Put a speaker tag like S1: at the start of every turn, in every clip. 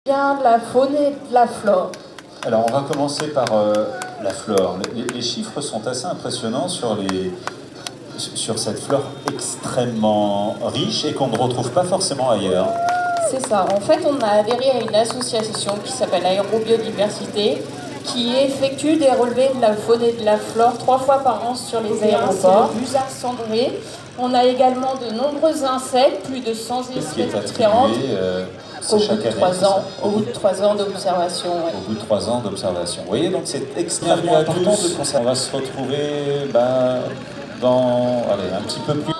S1: Bien de la faune et de la flore.
S2: Alors on va commencer par la flore. Les chiffres sont assez impressionnants sur cette flore extrêmement riche et qu'on ne retrouve pas forcément ailleurs.
S1: C'est ça. En fait, on a adhéré à une association qui s'appelle Aérobiodiversité, qui effectue des relevés de la faune et de la flore 3 fois par an sur les aéroports. Le busard cendré. On a également de nombreux insectes, plus de 100 espèces différentes. Au bout de 3 ans d'observation. Ouais.
S2: Au bout de 3 ans d'observation. Vous voyez, donc c'est extrêmement important de conserver. On va se retrouver dans un petit peu plus.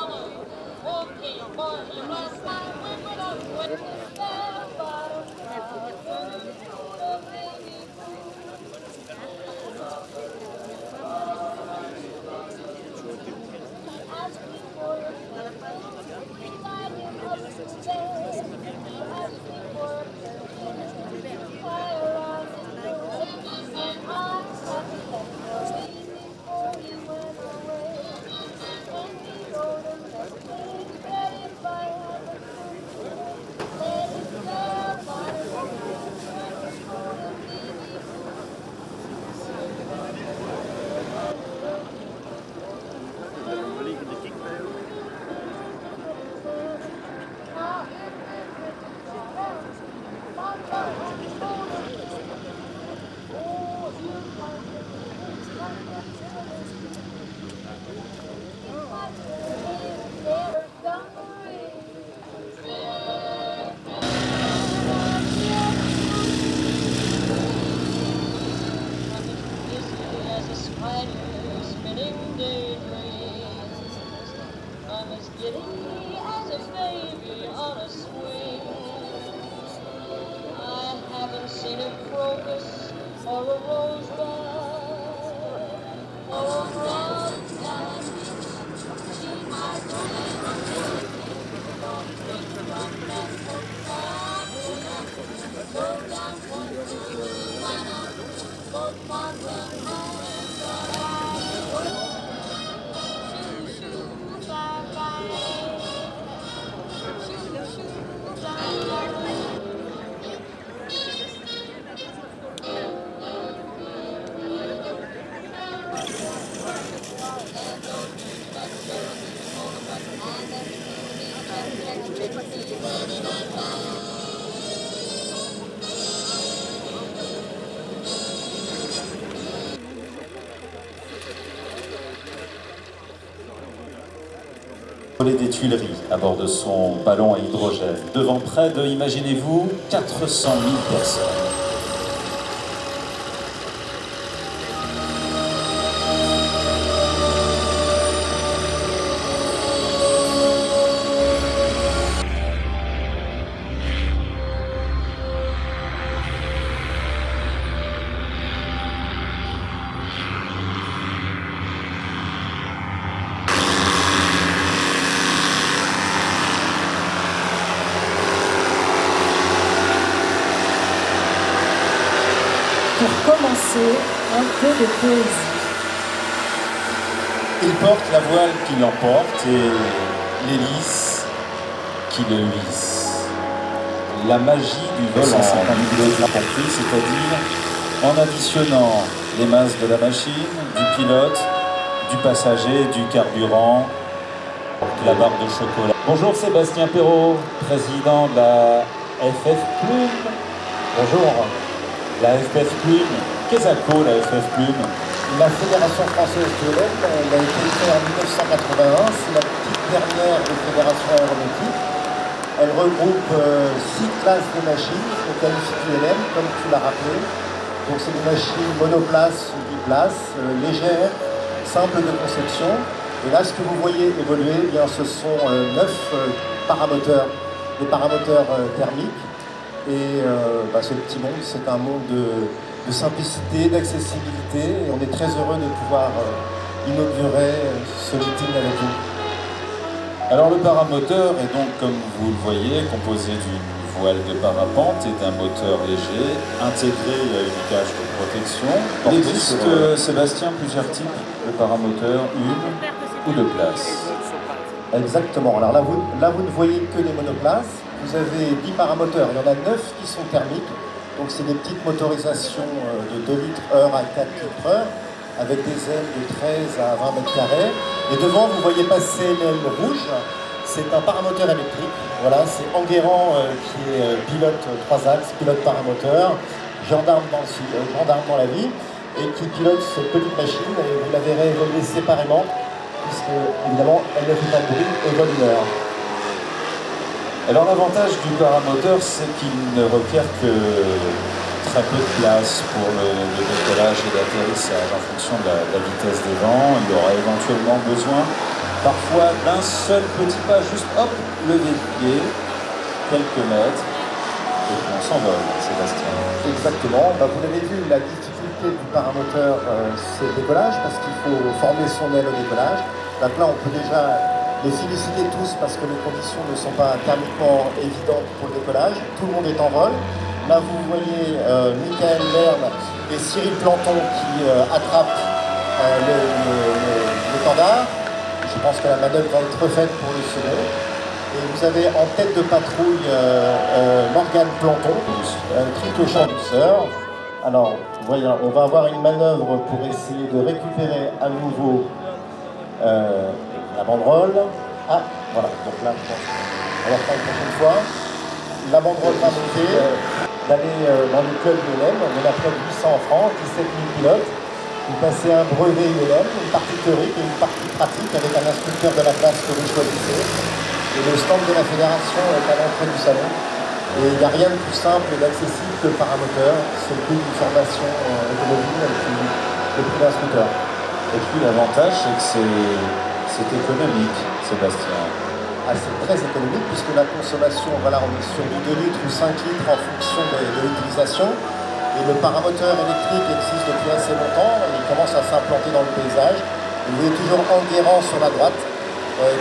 S2: Des Tuileries à bord de son ballon à hydrogène, devant près de, imaginez-vous, 400 000 personnes.
S1: Pour commencer, un peu de poésie.
S2: Il porte la voile qui l'emporte et l'hélice qui le hisse. La magie du vol en 50 000 de la compris, c'est-à-dire en additionnant les masses de la machine, du pilote, du passager, du carburant, la barre de chocolat. Bonjour Sébastien Perrault, président de la FF Plume. Bonjour. La FF Plume, qu'est-ce que la FF Plume?
S3: La Fédération française de l'Aile, elle a été créée en 1981, c'est la petite dernière des fédérations aéronautiques. Elle regroupe 6 classes de machines, au qualifie du LM, comme tu l'as rappelé. Donc c'est des machines monoplaces ou biplaces, légères, simples de conception. Et là, ce que vous voyez évoluer, eh bien, ce sont 9 paramoteurs, des paramoteurs thermiques. Et ce petit monde, c'est un monde de simplicité, d'accessibilité. Et on est très heureux de pouvoir inaugurer ce meeting avec vous.
S2: Alors le paramoteur est donc, comme vous le voyez, composé d'une voile de parapente et d'un moteur léger intégré à une cage de protection. Il existe, Sébastien, plusieurs types de paramoteurs, une ou deux places.
S3: Exactement. Alors là, vous ne voyez que des monoplaces. Vous avez 10 paramoteurs, il y en a 9 qui sont thermiques. Donc c'est des petites motorisations de 2 litres heure à 4 litres heure, avec des ailes de 13 à 20 mètres carrés. Et devant, vous voyez passer l'aile rouge, c'est un paramoteur électrique. Voilà, c'est Enguerrand qui est pilote 3 axes, pilote paramoteur, gendarme dans la vie, et qui pilote cette petite machine. Et vous la verrez évoluer séparément, puisque évidemment, elle ne fait pas de bruit et vole une heure.
S2: Alors l'avantage du paramoteur, c'est qu'il ne requiert que très peu de place pour le décollage et l'atterrissage en fonction de la vitesse des vents. Il aura éventuellement besoin parfois d'un seul petit pas, juste hop, lever le pied, quelques mètres, et puis on s'envole, Sébastien.
S3: Exactement, vous l'avez vu, la difficulté du paramoteur, c'est le décollage, parce qu'il faut former son aile au décollage. Donc là, on peut déjà les féliciter tous parce que les conditions ne sont pas thermiquement évidentes pour le décollage. Tout le monde est en vol. Là, vous voyez Michael Lerne et Cyril Planton qui attrapent l'étendard. Je pense que la manœuvre va être refaite pour le second. Et vous avez en tête de patrouille Morgane Planton, triple champ douceur. Alors, voyez, on va avoir une manœuvre pour essayer de récupérer à nouveau la banderole. Ah, voilà, donc là, je pense qu'on va faire une prochaine fois. La banderole va monter, d'aller dans le club ULM. On a près de 800 francs, 17 000 pilotes. Vous passez un brevet ULM, une partie théorique et une partie pratique avec un instructeur de la classe que vous choisissez. Et le stand de la fédération est à l'entrée du salon. Et il n'y a rien de plus simple et d'accessible que le paramoteur. C'est le prix d'une formation automobile avec le prix d'un scooter.
S2: Et puis l'avantage, c'est que c'est économique, Sébastien.
S3: Ah, c'est très économique puisque la consommation, voilà, on est sur du 2 litres ou 5 litres en fonction de l'utilisation. Et le paramoteur électrique existe depuis assez longtemps et il commence à s'implanter dans le paysage. Vous voyez toujours Enguerrand sur la droite,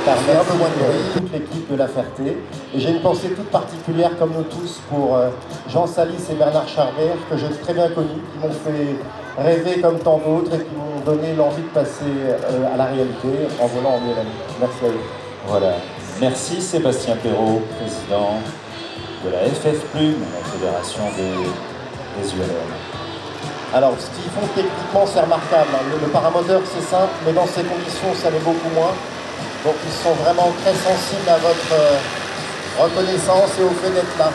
S3: car il y a un peu moins de bruit, toute l'équipe de La Ferté. Et j'ai une pensée toute particulière, comme nous tous, pour Jean Salis et Bernard Charbert, que j'ai très bien connus, qui m'ont fait rêver comme tant d'autres et qui m'ont donné l'envie de passer à la réalité en volant en ULM. Merci à eux.
S2: Voilà. Merci Sébastien Perrault, président de la FF Plume, la Fédération des ULM.
S3: Alors, ce qu'ils font techniquement, c'est remarquable. Le paramoteur, c'est simple, mais dans ces conditions, ça l'est beaucoup moins. Donc, ils sont vraiment très sensibles à votre reconnaissance et au fait d'être là.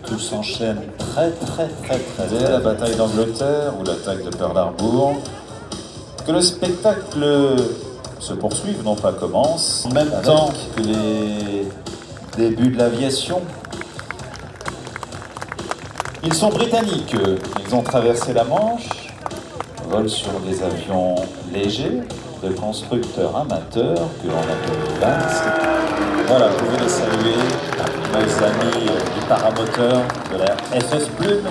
S2: Tout s'enchaîne très bien, la bataille d'Angleterre ou l'attaque de Pearl Harbor. Que le spectacle se poursuive, non pas commence, en même temps que les débuts de l'aviation. Ils sont britanniques, ils ont traversé la Manche, volent sur des avions légers, de constructeurs amateurs que l'on appelle Vance. Voilà, je voulais les saluer, mes amis du paramoteur de la FF Plume.